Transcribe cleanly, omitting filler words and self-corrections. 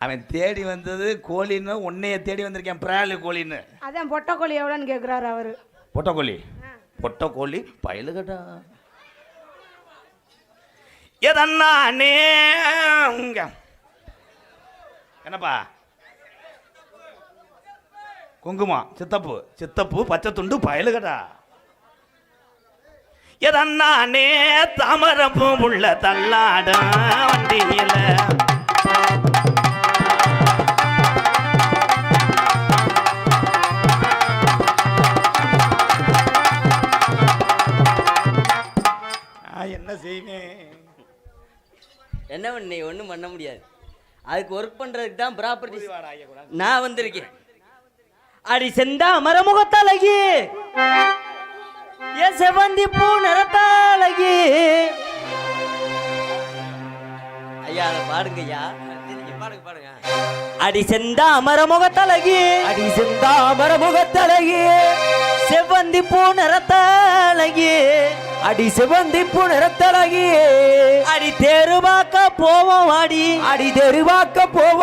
அவன் தேடி வந்தது கோழின்னு உன்னைய தேடி வந்திருக்கேன் பிராலு கோழின்னு. அதான் பொட்டை கோழி எவ்வளோன்னு கேட்குறாரு அவரு. பொட்டக்கோழி பொட்டக்கோழி பயலுகடா எதன்னானே என்னப்பா குங்குமம் சித்தப்பு சித்தப்பு பச்சை துண்டு பயலுகடா எதன்னானே தாமரப்பு உள்ள தள்ளாட வண்டியில என்ன செய்வேன் என்ன பண்ணி ஒன்றும் பண்ண முடியாது. அதுக்கு ஒர்க் பண்றதுக்கு தான் ப்ராப்பர்ட்டி நான் வந்திருக்கேன். அடி செந்தா மரமுகத்தழகி ஏ செவந்தி பூ நிறத்தாழகி ஐயா அதை பாடுங்க ஐயா பாடுங்க பாடுங்க. அடி செந்தா மரமுகத்தழகி அடி செந்தா மரமுகத்தழகி செவந்தி பூ நிறத்தாழகி அடி செவந்தி பூ நிறத்தழகி அடி தெருவாக்க போவோம் அடி தெருவாக்க போவோம்